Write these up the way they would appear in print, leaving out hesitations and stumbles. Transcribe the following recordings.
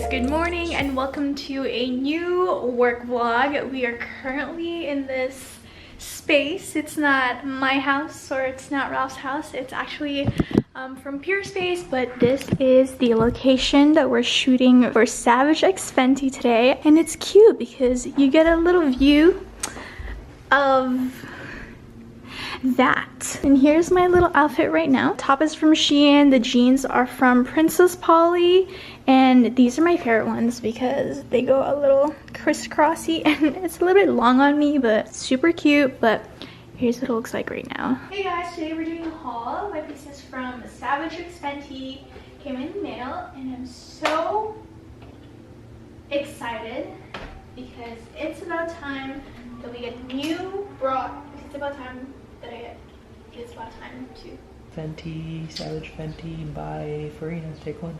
good morning and welcome to a new work vlog. We are currently in this space. It's not my house or it's not Ralph's house. It's actually from Pure Space, but this is the location that we're shooting for Savage X Fenty today. And it's cute because you get a little view of that. And here's my little outfit right now. Top is from SHEIN, the jeans are from Princess Polly, and these are my favorite ones because they go a little crisscrossy and it's a little bit long on me, but super cute. But here's what it looks like right now. Hey guys, today we're doing a haul. My piece is from Savage X Fenty, came in the mail, and I'm so excited because it's about time that we get new bra. It's about time that it's about time to Fenty, Savage Fenty by Farina. Take one.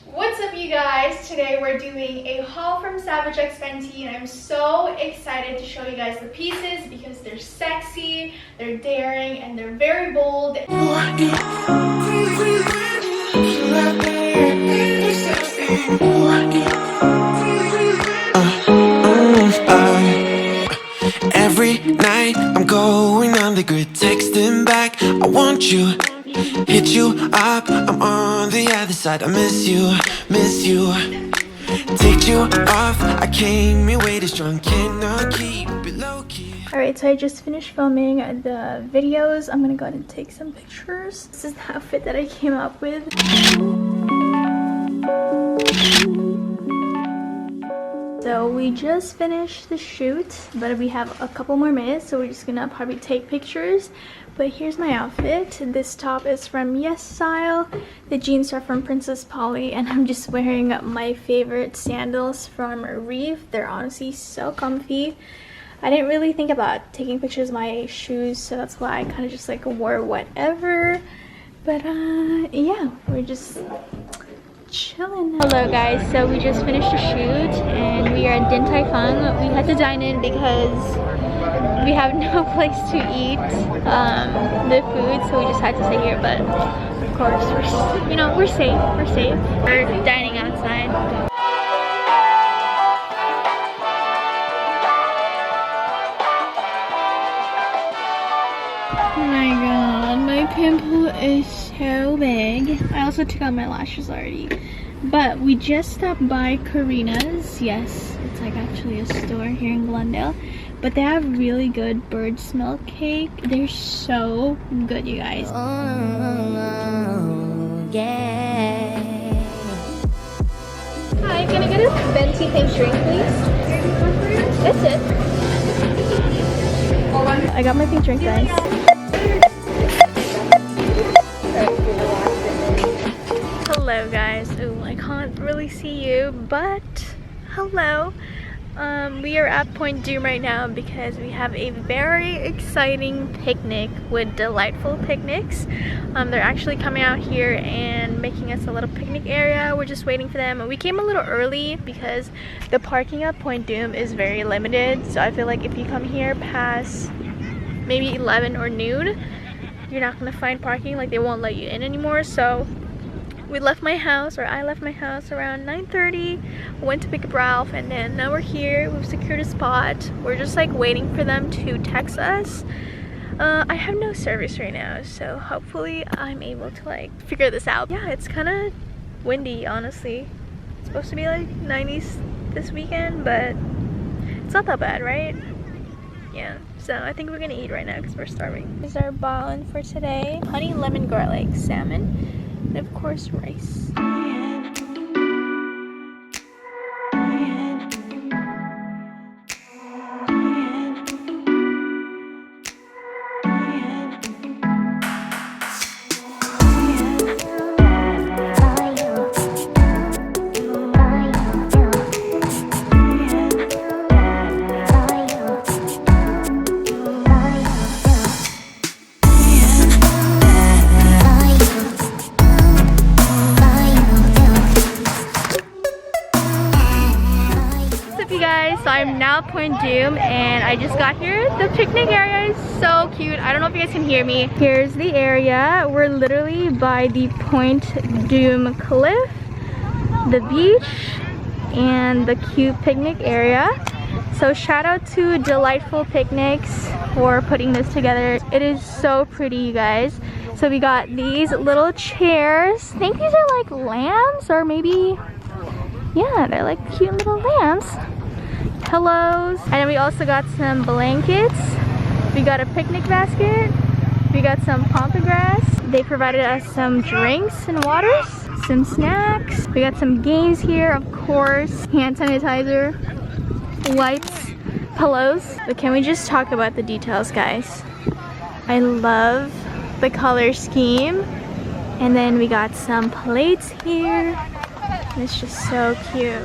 What's up, you guys? Today we're doing a haul from Savage X Fenty, and I'm so excited to show you guys the pieces because they're sexy, they're daring, and they're very bold. Every night I'm going on the grid, texting back, I want you, hit you up, I'm on the other side, I miss you, take you off, I came here way too strong, cannot keep it low key. Alright, so I just finished filming the videos. I'm gonna go ahead and take some pictures. This is the outfit that I came up with. So we just finished the shoot, but we have a couple more minutes, so we're just gonna probably take pictures. But here's my outfit. This top is from YesStyle, the jeans are from Princess Polly, and I'm just wearing my favorite sandals from Reef. They're honestly so comfy. I didn't really think about taking pictures of my shoes, so that's why I kind of just like wore whatever. But yeah, we're just chilling. Hello guys, so we just finished the shoot and we are at Din Tai Fung. We had to dine in because we have no place to eat the food, so we just had to stay here. But of course, we're safe. We're dining outside. Oh my god, my pimple is so big. I also took out my lashes already. But we just stopped by Karina's. Yes, it's like actually a store here in Glendale. But they have really good bird's milk cake. They're so good, you guys. Oh, yeah. Hi, can I get a venti pink drink, please? That's it. I got my pink drink, guys. Hello guys. Ooh, I can't really see you, but hello. We are at Point Dume right now because we have a very exciting picnic with Delightful Picnics. They're actually coming out here and making us a little picnic area. We're just waiting for them. We came a little early because the parking at Point Dume is very limited. So I feel like if you come here past maybe 11 or noon, you're not gonna find parking. Like, they won't let you in anymore. So we left my house, or I left my house around 9:30, went to pick up Ralph, and then now we're here. We've secured a spot. We're just like waiting for them to text us. I have no service right now, so hopefully I'm able to like figure this out. Yeah, it's kind of windy, honestly. It's supposed to be like 90s this weekend, but it's not that bad, right? Yeah, so I think we're gonna eat right now because we're starving. Here's our ballin for today: honey lemon garlic salmon. And of course, rice. So I'm now at Point Dume and I just got here. The picnic area is so cute. I don't know if you guys can hear me. Here's the area. We're literally by the Point Dume cliff, the beach, and the cute picnic area. So shout out to Delightful Picnics for putting this together. It is so pretty, you guys. So we got these little chairs. I think these are like lambs, or maybe, yeah, they're like cute little lambs. Pillows. And then we also got some blankets. We got a picnic basket. We got some pampa grass. They provided us some drinks and waters, some snacks. We got some games here, of course. Hand sanitizer, wipes, pillows. But can we just talk about the details, guys? I love the color scheme. And then we got some plates here. It's just so cute.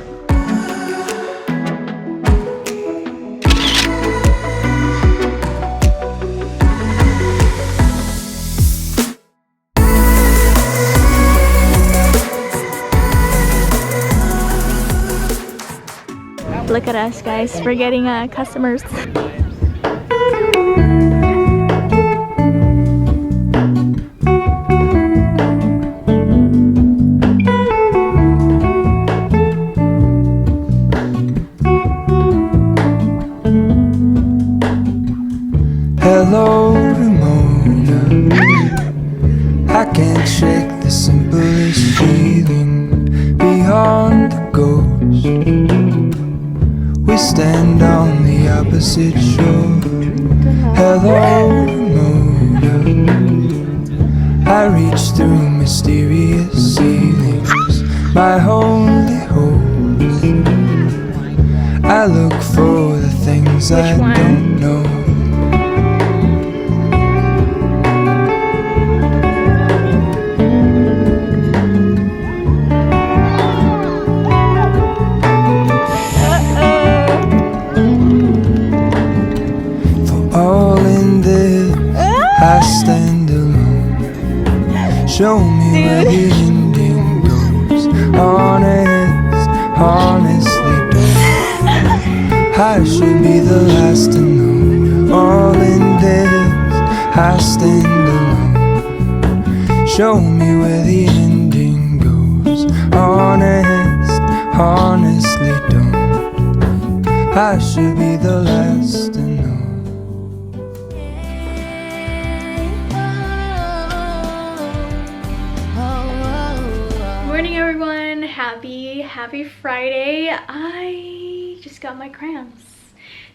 Look at us, guys. We're getting customers. Hello, Ramona. I can't shake the simplest feeling beyond the ghost. We stand on the opposite shore. Hello, Ramona. I reach through mysterious ceilings, my holy hopes. I look for the things I don't know. Show me where the ending goes. Honest, honestly don't. I should be the last to know. All in this, I stand alone. Show me where the ending goes. Honest, honestly don't. I should be the last to know. Morning, everyone. Happy Friday. I just got my cramps.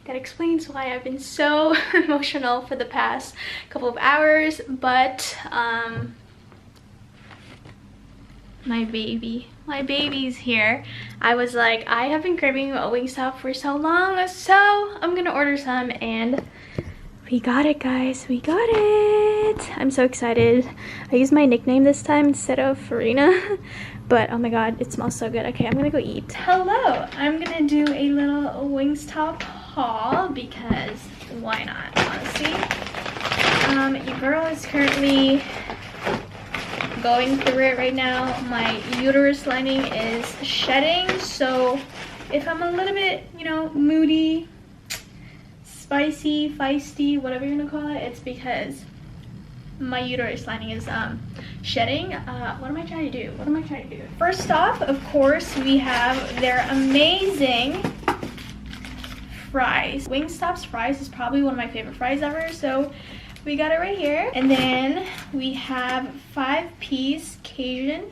That explains why I've been so emotional for the past couple of hours, but my baby's here. I was like, I have been craving a Wingstop for so long, so I'm gonna order some, and we got it, guys. We got it. I'm so excited. I used my nickname this time instead of Farina. But oh my god, it smells so good. Okay, I'm gonna go eat. Hello. I'm gonna do a little Wingstop haul because why not, honestly. Your girl is currently going through it right now. My uterus lining is shedding, so if I'm a little bit, you know, moody, spicy, feisty, whatever you're gonna call it, it's because my uterus lining is shedding. What am I trying to do? First off, of course, we have their amazing fries. Wingstop's fries is probably one of my favorite fries ever, so we got it right here. And then we have 5-piece Cajun.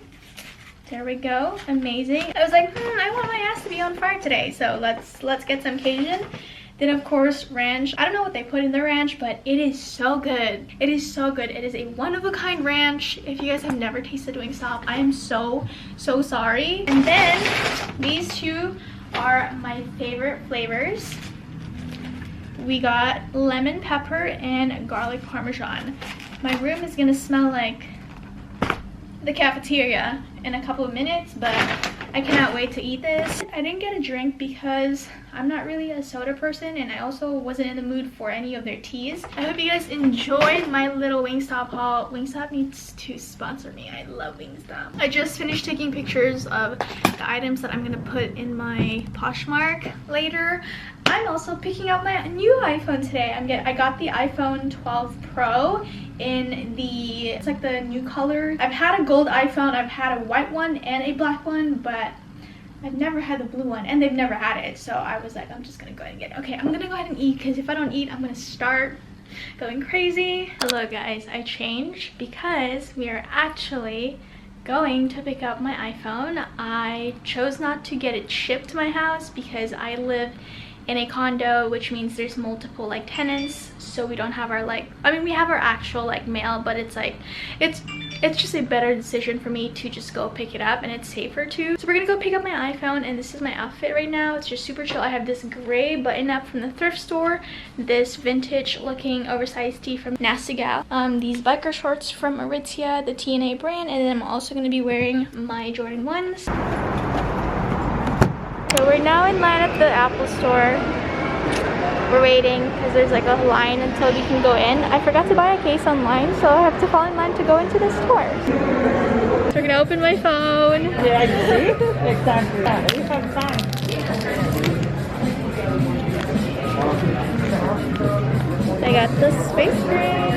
There we go. Amazing. I was like, I want my ass to be on fire today, so let's get some Cajun. Then of course ranch. I don't know what they put in the ranch, but it is so good. It is so good. It is a one-of-a-kind ranch. If you guys have never tasted Wingstop, I am so sorry. And then these two are my favorite flavors. We got lemon pepper and garlic parmesan. My room is gonna smell like the cafeteria in a couple of minutes, but I cannot wait to eat this. I didn't get a drink because I'm not really a soda person, and I also wasn't in the mood for any of their teas. I hope you guys enjoyed my little Wingstop haul. Wingstop needs to sponsor me. I love Wingstop. I just finished taking pictures of the items that I'm gonna put in my Poshmark later. I'm also picking up my new iPhone today. I got the iPhone 12 Pro in the, it's like the new color. I've had a gold iPhone, I've had a white one and a black one, but I've never had the blue one, and they've never had it, so I was like, I'm just gonna go ahead and get it. Okay, I'm gonna go ahead and eat, because if I don't eat, I'm gonna start going crazy. Hello guys, I changed because we are actually going to pick up my iPhone. I chose not to get it shipped to my house because I live in a condo, which means there's multiple like tenants, so we don't have our like, I mean we have our actual like mail, but it's like it's just a better decision for me to just go pick it up, and it's safer too. So we're gonna go pick up my iPhone, and this is my outfit right now. It's just super chill. I have this gray button up from the thrift store, this vintage looking oversized tee from Nasty Gal, these biker shorts from Aritzia, the TNA brand, and then I'm also gonna be wearing my Jordan 1s. So we're now in line at the Apple store. We're waiting because there's like a line until we can go in. I forgot to buy a case online, so I have to fall in line to go into the store. So we're gonna open my phone. Yeah, I see. Exactly. Yeah, we have time. I got the space gray.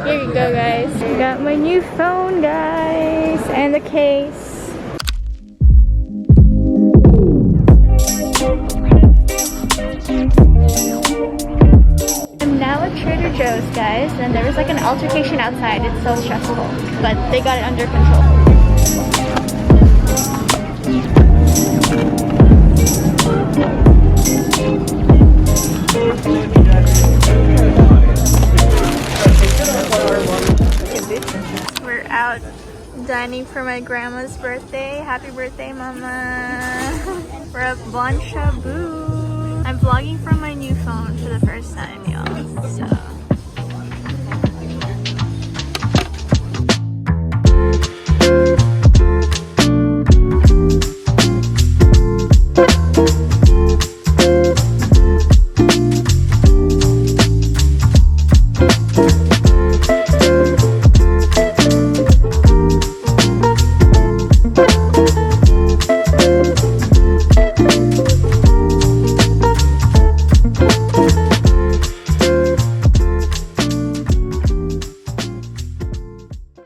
Here you go, guys. I got my new phone, guys, and the case. I'm now at Trader Joe's, guys, and there was like an altercation outside. It's so stressful, but they got it under control. We're out dining for my grandma's birthday. Happy birthday, Mama. We're at Bon Shabu. I'm vlogging from my new phone for the first time, y'all. So